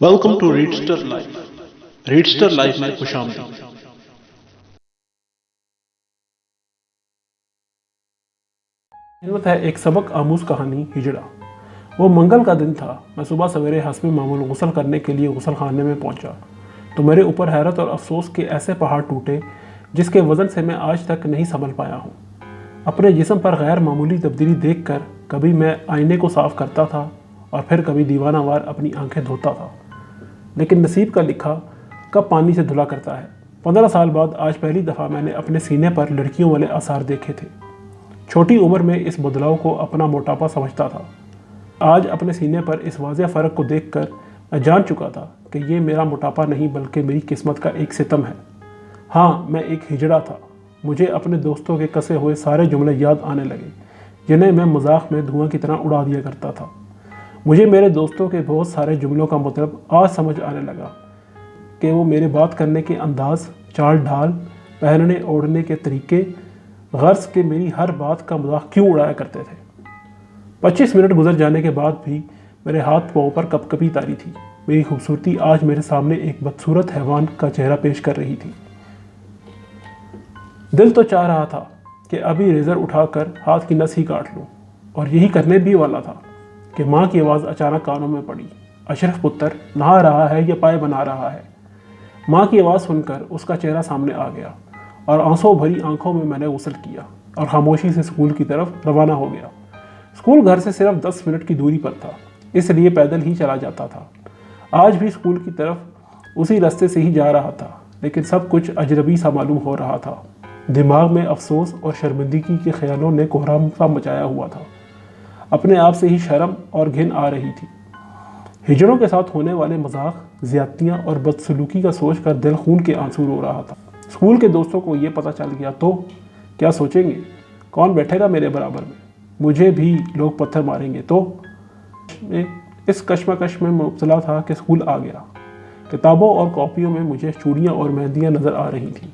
Welcome to Readster life. Readster life में खुश आमदीद। हिम्मत है एक सबक आमूज कहानी हिजड़ा। वो मंगल का दिन था। मैं सुबह सवेरे हस्बे मामूल गुसल करने के लिए गुसल खाने में पहुंचा तो मेरे ऊपर हैरत और अफसोस के ऐसे पहाड़ टूटे जिसके वजन से मैं आज तक नहीं संभल पाया हूँ। अपने जिस्म पर गैर मामूली तब्दीली देखकर कभी मैं आईने को साफ करता था और फिर कभी दीवानावार अपनी आंखें धोता था, लेकिन नसीब का लिखा कब पानी से धुला करता है। 15 साल बाद आज पहली दफ़ा मैंने अपने सीने पर लड़कियों वाले आसार देखे थे। छोटी उम्र में इस बदलाव को अपना मोटापा समझता था। आज अपने सीने पर इस वाज़ेह फ़र्क को देखकर मैं जान चुका था कि ये मेरा मोटापा नहीं बल्कि मेरी किस्मत का एक सितम है। हाँ, मैं एक हिजड़ा था। मुझे अपने दोस्तों के कसे हुए सारे जुमले याद आने लगे जिन्हें मैं मजाक में धुआं की तरह उड़ा दिया करता था। मुझे मेरे दोस्तों के बहुत सारे जुमलों का मतलब आज समझ आने लगा कि वो मेरे बात करने के अंदाज़, चाल ढाल, पहनने ओढ़ने के तरीके, गर्ज के मेरी हर बात का मजाक क्यों उड़ाया करते थे। 25 मिनट गुजर जाने के बाद भी मेरे हाथ पाँव पर कपकपी तारी थी। मेरी खूबसूरती आज मेरे सामने एक बदसूरत हैवान का चेहरा पेश कर रही थी। दिल तो चाह रहा था कि अभी रेजर उठाकर हाथ की नस ही काट लूँ, और यही करने भी वाला था कि माँ की आवाज़ अचानक कानों में पड़ी। अशरफ पुत्र नहा रहा है या पाए बना रहा है। माँ की आवाज़ सुनकर उसका चेहरा सामने आ गया और आंसू भरी आंखों में मैंने गुस्ल किया और खामोशी से स्कूल की तरफ रवाना हो गया। स्कूल घर से सिर्फ 10 मिनट की दूरी पर था, इसलिए पैदल ही चला जाता था। आज भी स्कूल की तरफ उसी रास्ते से ही जा रहा था, लेकिन सब कुछ अजनबी सा मालूम हो रहा था। दिमाग में अफसोस और शर्मिंदगी के ख्यालों ने कोहराम सा मचाया हुआ था। अपने आप से ही शर्म और घिन आ रही थी। हिजड़ों के साथ होने वाले मजाक, ज़्यादतियाँ और बदसलूकी का सोच कर दिल खून के आंसू रो रहा था। स्कूल के दोस्तों को ये पता चल गया तो क्या सोचेंगे? कौन बैठेगा मेरे बराबर में? मुझे भी लोग पत्थर मारेंगे तो? इस कश्मकश में मुब्तला था कि स्कूल आ गया। किताबों और कॉपियों में मुझे चूड़ियाँ और मेहंदियाँ नज़र आ रही थीं।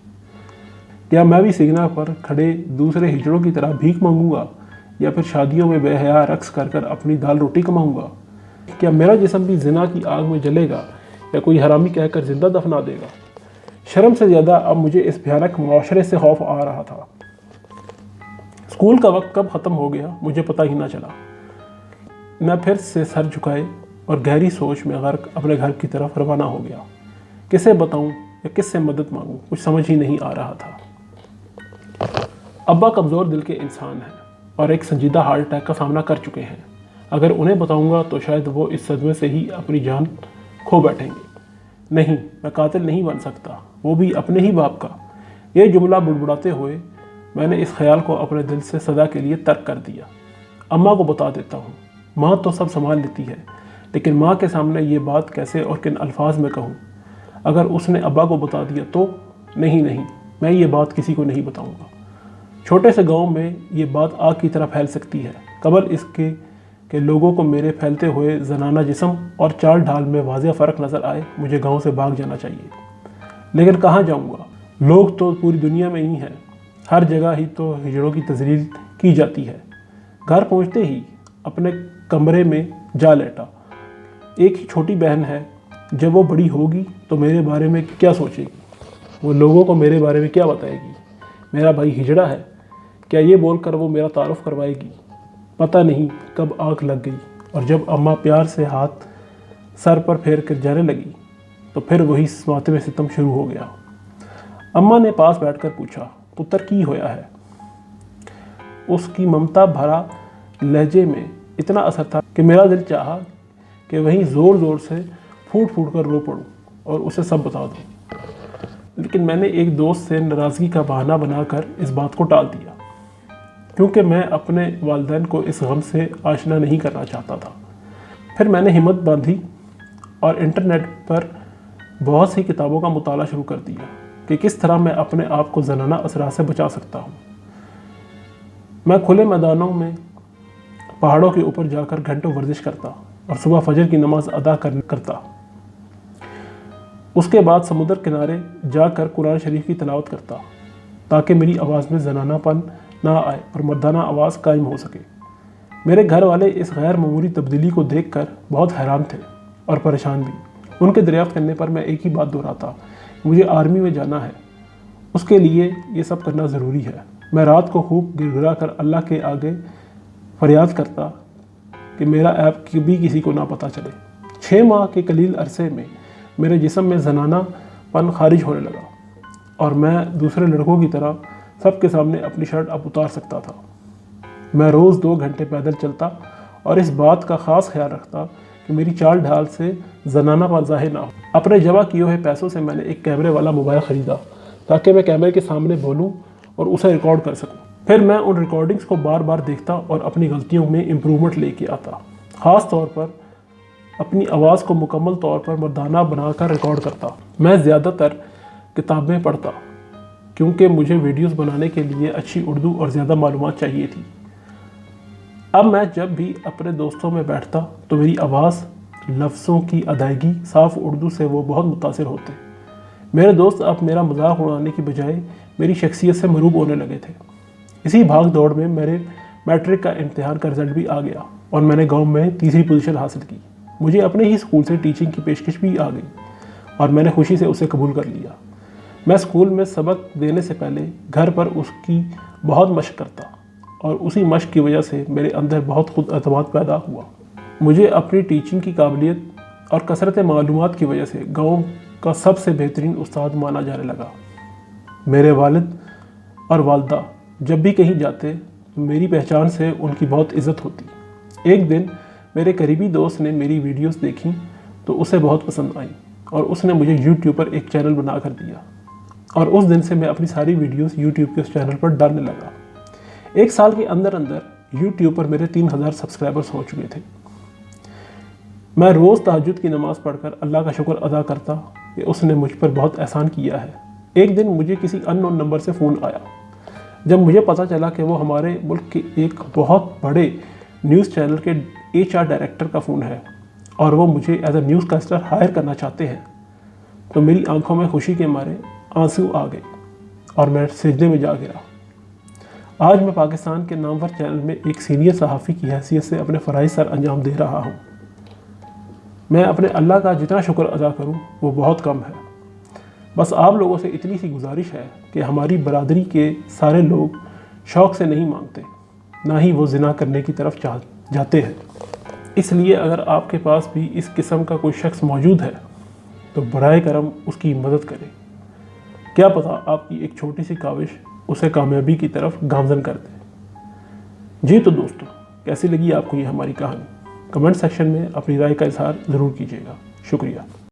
क्या मैं भी सिग्नल पर खड़े दूसरे हिजड़ों की तरह भीख मांगूंगा या फिर शादियों में बेहया रक्स कर कर अपनी दाल रोटी कमाऊंगा? क्या मेरा जिस्म भी जिना की आग में जलेगा या कोई हरामी कहकर जिंदा दफना देगा? शर्म से ज़्यादा अब मुझे इस भयानक मुआशरे से खौफ आ रहा था। स्कूल का वक्त कब ख़त्म हो गया मुझे पता ही ना चला। मैं फिर से सर झुकाए और गहरी सोच में गर्क अपने घर की तरफ रवाना हो गया। किसे बताऊं या किससे मदद मांगूं, कुछ समझ ही नहीं आ रहा था। अब्बा कमज़ोर दिल के इंसान हैं और एक संजीदा हार्ट अटैक का सामना कर चुके हैं। अगर उन्हें बताऊंगा तो शायद वो इस सदमे से ही अपनी जान खो बैठेंगे। नहीं, मैं कातिल नहीं बन सकता, वो भी अपने ही बाप का। ये जुमला बुड़बुड़ाते हुए मैंने इस ख्याल को अपने दिल से सदा के लिए तर्क कर दिया। अम्मा को बता देता हूँ। माँ तो सब संभाल लेती है, लेकिन माँ के सामने ये बात कैसे और किन अल्फाज में कहूँ? अगर उसने अब्बा को बता दिया तो? नहीं, मैं ये बात किसी को नहीं बताऊँगा। छोटे से गांव में ये बात आग की तरह फैल सकती है। कबल इसके कि लोगों को मेरे फैलते हुए जनाना जिस्म और चाल ढाल में वाज़ेह फ़र्क नज़र आए, मुझे गांव से भाग जाना चाहिए। लेकिन कहाँ जाऊंगा? लोग तो पूरी दुनिया में ही हैं। हर जगह ही तो हिजड़ों की तजलील की जाती है। घर पहुँचते ही अपने कमरे में जा लेटा। एक ही छोटी बहन है। जब वो बड़ी होगी तो मेरे बारे में क्या सोचेगी? वो लोगों को मेरे बारे में क्या बताएगी? मेरा भाई हिजड़ा है, क्या ये बोलकर वो मेरा तारुफ करवाएगी? पता नहीं कब आँख लग गई और जब अम्मा प्यार से हाथ सर पर फेर कर जाने लगी तो फिर वही मातम सितम शुरू हो गया। अम्मा ने पास बैठकर पूछा, पुत्र की होया है? उसकी ममता भरा लहजे में इतना असर था कि मेरा दिल चाहा कि वहीं ज़ोर ज़ोर से फूट फूट कर रो पड़ूं और उसे सब बता दूं। लेकिन मैंने एक दोस्त से नाराज़गी का बहाना बनाकर इस बात को टाल दिया, क्योंकि मैं अपने वालिदैन को इस गम से आशना नहीं करना चाहता था। फिर मैंने हिम्मत बांधी और इंटरनेट पर बहुत सी किताबों का मुताला शुरू कर दिया कि किस तरह मैं अपने आप को जनाना असरात से बचा सकता हूँ। मैं खुले मैदानों में पहाड़ों के ऊपर जाकर घंटों वर्जिश करता और सुबह फजर की नमाज अदा करता। उसके बाद समुद्र किनारे जाकर कुरान शरीफ की तिलावत करता ताकि मेरी आवाज़ में जनानापन ना आए और मर्दाना आवाज़ कायम हो सके। मेरे घर वाले इस गैर मामूली तब्दीली को देखकर बहुत हैरान थे और परेशान भी। ان के दरियाफ्त करने पर मैं एक ही बात दोहराता, मुझे आर्मी में जाना है, उसके लिए ये सब करना ज़रूरी है। मैं रात को खूब गिड़गिड़ा कर अल्लाह के आगे फरियाद करता कि मेरा ऐप भी किसी को ना पता चले। 6 माह के कलील अरसे में मेरे जिस्म में जनानापन खारिज होने लगा और मैं दूसरे लड़कों की तरह सबके सामने अपनी शर्ट अब उतार सकता था। मैं रोज़ 2 घंटे पैदल चलता और इस बात का ख़ास ख्याल रखता कि मेरी चाल ढाल से जनानापन ज़ाहिर ना हो। अपने जमा किए हुए पैसों से मैंने एक कैमरे वाला मोबाइल ख़रीदा ताकि मैं कैमरे के सामने बोलूं और उसे रिकॉर्ड कर सकूं। फिर मैं उन रिकॉर्डिंग्स को बार बार देखता और अपनी गलतियों में इम्प्रूवमेंट लेके आता। ख़ास तौर पर अपनी आवाज़ को मुकम्मल तौर पर मर्दाना बनाकर रिकॉर्ड करता। मैं ज़्यादातर किताबें पढ़ता क्योंकि मुझे वीडियोस बनाने के लिए अच्छी उर्दू और ज़्यादा मालूमात चाहिए थी। अब मैं जब भी अपने दोस्तों में बैठता तो मेरी आवाज़, लफ्ज़ों की अदायगी, साफ़ उर्दू से वो बहुत मुतासिर होते। मेरे दोस्त अब मेरा मजाक उड़ाने की बजाय मेरी शख्सियत से मरूब होने लगे थे। इसी भाग दौड़ में मेरे मैट्रिक का इम्तिहान का रिज़ल्ट भी आ गया और मैंने गांव में 3री पोजीशन हासिल की। मुझे अपने ही स्कूल से टीचिंग की पेशकश भी आ गई और मैंने खुशी से उसे कबूल कर लिया। मैं स्कूल में सबक देने से पहले घर पर उसकी बहुत मशक करता और उसी मशक की वजह से मेरे अंदर बहुत खुद एतमाद पैदा हुआ। मुझे अपनी टीचिंग की काबिलियत और कसरत मालूमात की वजह से गाँव का सबसे बेहतरीन उस्ताद माना जाने लगा। मेरे वालिद और वालदा जब भी कहीं जाते तो मेरी पहचान से उनकी बहुत इज़्ज़त होती। एक दिन मेरे करीबी दोस्त ने मेरी वीडियोस देखी तो उसे बहुत पसंद आई और उसने मुझे YouTube पर एक चैनल बना कर दिया और उस दिन से मैं अपनी सारी वीडियोस YouTube के उस चैनल पर डालने लगा। 1 साल के अंदर अंदर YouTube पर मेरे 3000 सब्सक्राइबर्स हो चुके थे। मैं रोज़ तहज्जुद की नमाज़ पढ़कर अल्लाह का शुक्र अदा करता कि उसने मुझ पर बहुत एहसान किया है। एक दिन मुझे किसी अननोन नंबर से फ़ोन आया। जब मुझे पता चला कि वो हमारे मुल्क के एक बहुत बड़े न्यूज़ चैनल के HR डायरेक्टर का फ़ोन है और वो मुझे as a newscaster hire करना चाहते हैं, तो मेरी आंखों में खुशी के मारे आंसू आ गए और मैं सिजदे में जा गिरा। आज मैं पाकिस्तान के नामवर चैनल में एक सीनियर सहाफ़ी की हैसियत से अपने फ़राइज़ सर अंजाम दे रहा हूँ। मैं अपने अल्लाह का जितना शुक्र अदा करूँ वो बहुत कम है। बस आप लोगों से इतनी सी गुजारिश है कि हमारी बरादरी के सारे लोग शौक़ से नहीं मांगते, ना ही वो ज़िना करने की तरफ जाते हैं। इसलिए अगर आपके पास भी इस किस्म का कोई शख्स मौजूद है तो बराए करम उसकी मदद करें। क्या पता आपकी एक छोटी सी काविश उसे कामयाबी की तरफ गामज़न कर दे। जी तो दोस्तों, कैसी लगी आपको ये हमारी कहानी? कमेंट सेक्शन में अपनी राय का इजहार ज़रूर कीजिएगा। शुक्रिया।